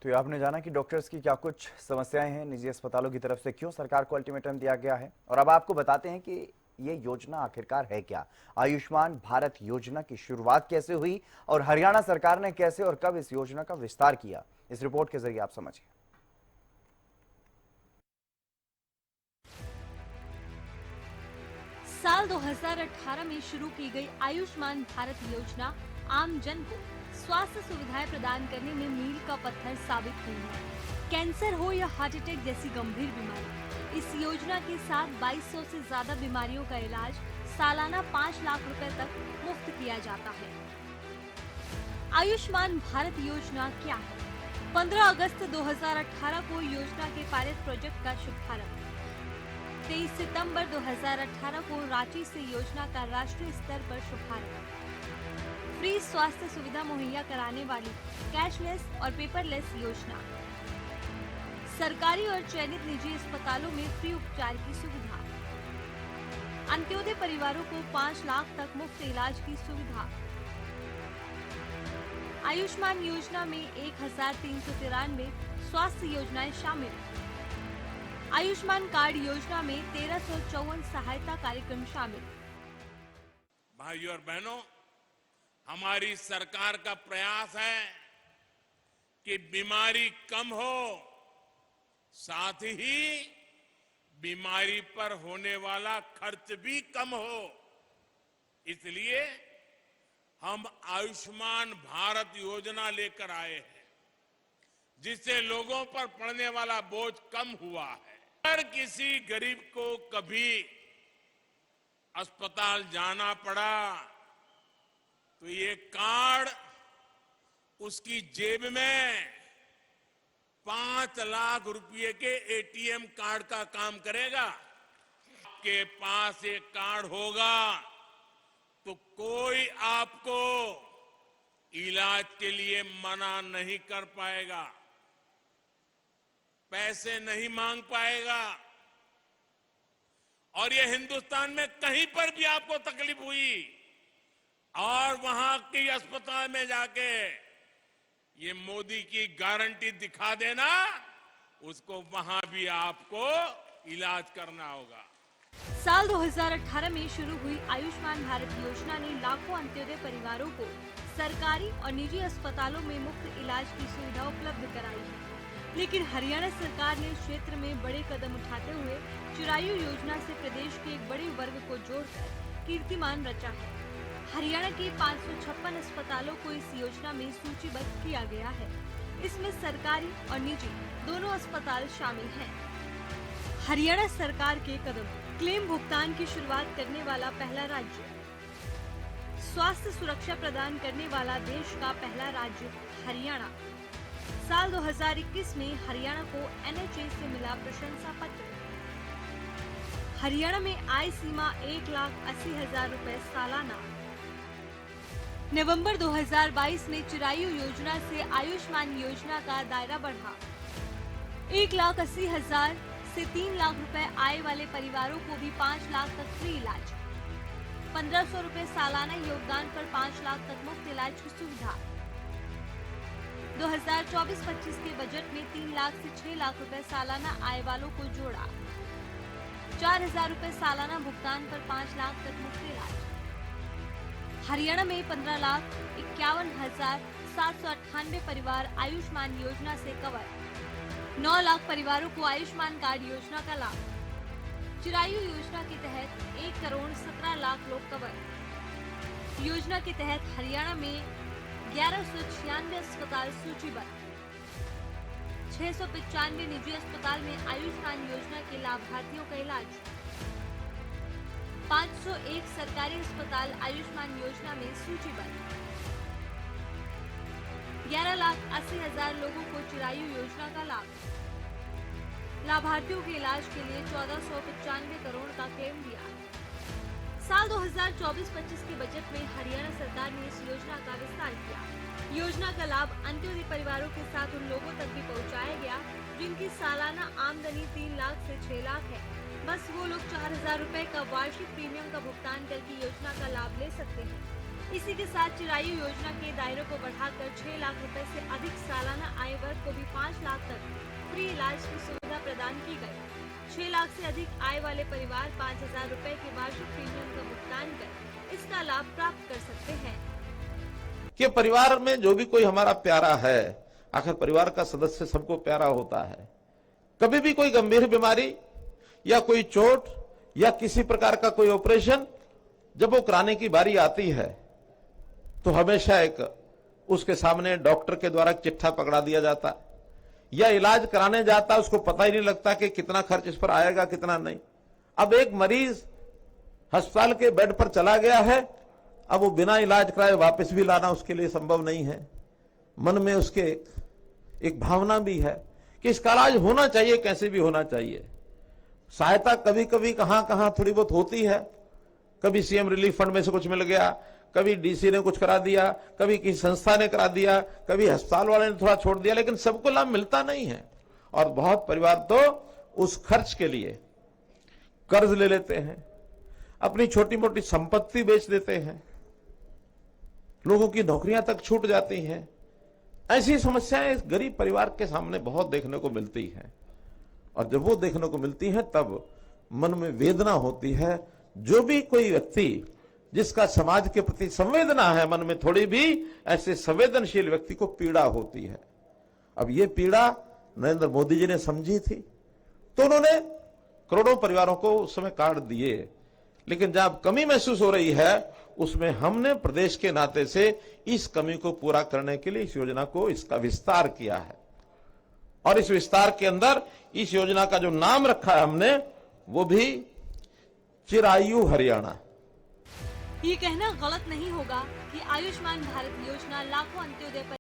तो ये आपने जाना कि डॉक्टर्स की क्या कुछ समस्याएं हैं निजी अस्पतालों की तरफ से, क्यों सरकार को अल्टीमेटम दिया गया है। और अब आपको बताते हैं कि ये योजना आखिरकार है क्या। आयुष्मान भारत योजना की शुरुआत कैसे हुई और हरियाणा सरकार ने कैसे और कब इस योजना का विस्तार किया, इस रिपोर्ट के जरिए आप समझिए। साल 2018 में शुरू की गई आयुष्मान भारत योजना आम जन को स्वास्थ्य सुविधाएं प्रदान करने में मील का पत्थर साबित हुई है। कैंसर हो या हार्ट अटैक जैसी गंभीर बीमारी, इस योजना के साथ 2200 से ज्यादा बीमारियों का इलाज सालाना 5 लाख रुपए तक मुफ्त किया जाता है। आयुष्मान भारत योजना क्या है? 15 अगस्त 2018 को योजना के पायलट प्रोजेक्ट का शुभारंभ। 23 सितंबर 2018 को रांची से योजना का राष्ट्रीय स्तर पर शुभारंभ। फ्री स्वास्थ्य सुविधा मुहैया कराने वाली कैशलेस और पेपरलेस योजना। सरकारी और चयनित निजी अस्पतालों में फ्री उपचार की सुविधा। अंत्योदय परिवारों को 5 लाख तक मुफ्त इलाज की सुविधा। आयुष्मान योजना में 1393 स्वास्थ्य योजनाएं शामिल। आयुष्मान कार्ड योजना में 1354 सहायता कार्यक्रम शामिल। भाइयों और बहनों, हमारी सरकार का प्रयास है कि बीमारी कम हो, साथ ही बीमारी पर होने वाला खर्च भी कम हो। इसलिए हम आयुष्मान भारत योजना लेकर आए हैं, जिससे लोगों पर पड़ने वाला बोझ कम हुआ है। अगर किसी गरीब को कभी अस्पताल जाना पड़ा तो ये कार्ड उसकी जेब में 5 लाख रुपए के एटीएम कार्ड का काम करेगा। आपके पास एक कार्ड होगा तो कोई आपको इलाज के लिए मना नहीं कर पाएगा, पैसे नहीं मांग पाएगा। और ये हिंदुस्तान में कहीं पर भी आपको तकलीफ हुई और वहां के अस्पताल में जाके ये मोदी की गारंटी दिखा देना, उसको वहां भी आपको इलाज करना होगा। साल 2018 में शुरू हुई आयुष्मान भारत योजना ने लाखों अंत्योदय परिवारों को सरकारी और निजी अस्पतालों में मुफ्त इलाज की सुविधा उपलब्ध कराई है। लेकिन हरियाणा सरकार ने इस क्षेत्र में बड़े कदम उठाते हुए चिरायु योजना से प्रदेश के एक बड़े वर्ग को जोड़कर कीर्तिमान रचा है। हरियाणा के 556 अस्पतालों को इस योजना में सूचीबद्ध किया गया है। इसमें सरकारी और निजी दोनों अस्पताल शामिल हैं। हरियाणा सरकार के कदम। क्लेम भुगतान की शुरुआत करने वाला पहला राज्य। स्वास्थ्य सुरक्षा प्रदान करने वाला देश का पहला राज्य हरियाणा। साल 2021 में हरियाणा को NHA से मिला प्रशंसा पत्र। हरियाणा में आय सीमा 1,80,000 रुपए सालाना। नवंबर 2022 में चिरायु योजना से आयुष्मान योजना का दायरा बढ़ा। 1,80,000 से 3 लाख रुपए आय वाले परिवारों को भी 5 लाख तक फ्री इलाज। 1500 रुपए सालाना योगदान पर 5 लाख तक मुफ्त इलाज की सुविधा। 2024-25 के बजट में 3 लाख से 6 लाख रुपए सालाना आय वालों को जोड़ा। 4,000 रुपए सालाना भुगतान पर 5 लाख तक मुफ्त इलाज। हरियाणा में 15,51,798 परिवार आयुष्मान योजना से कवर। 9 लाख परिवारों को आयुष्मान कार्ड योजना का लाभ। चिरायु योजना के तहत 1,17,00,000 लोग कवर। योजना के तहत हरियाणा में 1196 अस्पताल सूचीबद्ध। 695 निजी अस्पताल में आयुष्मान योजना के लाभार्थियों का इलाज। 501 सरकारी अस्पताल आयुष्मान योजना में सूचीबद्ध। 11,80,000 लोगों को चिरायु योजना का लाभ। लाभार्थियों के इलाज के लिए 1495 करोड़ का क्लेम दिया। साल 2024-25 के बजट में हरियाणा सरकार ने इस योजना का विस्तार किया। योजना का लाभ अंत्योदय परिवारों के साथ उन लोगों तक भी पहुंचाया गया जिनकी सालाना आमदनी 3 लाख से 6 लाख है। बस वो लोग 4,000 रुपए का वार्षिक प्रीमियम का भुगतान करके योजना का लाभ ले सकते हैं। इसी के साथ चिरायु योजना के दायरे को बढ़ाकर 6 लाख रुपए से अधिक सालाना आय वर्ग को भी साल तक फ्री इलाज की सुविधा प्रदान की गई। 6 लाख से अधिक आय वाले परिवार 5,000 रुपए के वार्षिक प्रीमियम का भुगतान कर इसका लाभ प्राप्त कर सकते हैं। कि परिवार में जो भी कोई हमारा प्यारा है, आखिर परिवार का सदस्य सबको प्यारा होता है। कभी भी कोई गंभीर बीमारी या कोई चोट या किसी प्रकार का कोई ऑपरेशन जब वो कराने की बारी आती है तो हमेशा एक उसके सामने डॉक्टर के द्वारा चिट्ठा पकड़ा दिया जाता या इलाज कराने जाता, उसको पता ही नहीं लगता कि कितना खर्च इस पर आएगा कितना नहीं। अब एक मरीज अस्पताल के बेड पर चला गया है, अब वो बिना इलाज कराए वापस भी लाना उसके लिए संभव नहीं है। मन में उसके एक भावना भी है कि इसका इलाज होना चाहिए, कैसे भी होना चाहिए। सहायता कभी कभी कहां थोड़ी बहुत होती है, कभी सीएम रिलीफ फंड में से कुछ मिल गया, कभी डीसी ने कुछ करा दिया, कभी किसी संस्था ने करा दिया, कभी अस्पताल वाले ने थोड़ा छोड़ दिया, लेकिन सबको लाभ मिलता नहीं है। और बहुत परिवार तो उस खर्च के लिए कर्ज ले लेते हैं, अपनी छोटी मोटी संपत्ति बेच देते हैं, लोगों की नौकरियां तक छूट जाती हैं। ऐसी समस्याएं इस गरीब परिवार के सामने बहुत देखने को मिलती हैं। और जब वो देखने को मिलती है तब मन में वेदना होती है। जो भी कोई व्यक्ति जिसका समाज के प्रति संवेदना है, मन में थोड़ी भी, ऐसे संवेदनशील व्यक्ति को पीड़ा होती है। अब ये पीड़ा नरेंद्र मोदी जी ने समझी थी तो उन्होंने करोड़ों परिवारों को उस समय कार्ड दिए, लेकिन जहां कमी महसूस हो रही है उसमें हमने प्रदेश के नाते से इस कमी को पूरा करने के लिए इस योजना को, इसका विस्तार किया है। और इस विस्तार के अंदर इस योजना का जो नाम रखा है हमने, वो भी चिरायु हरियाणा। ये कहना गलत नहीं होगा कि आयुष्मान भारत योजना लाखों अंत्योदय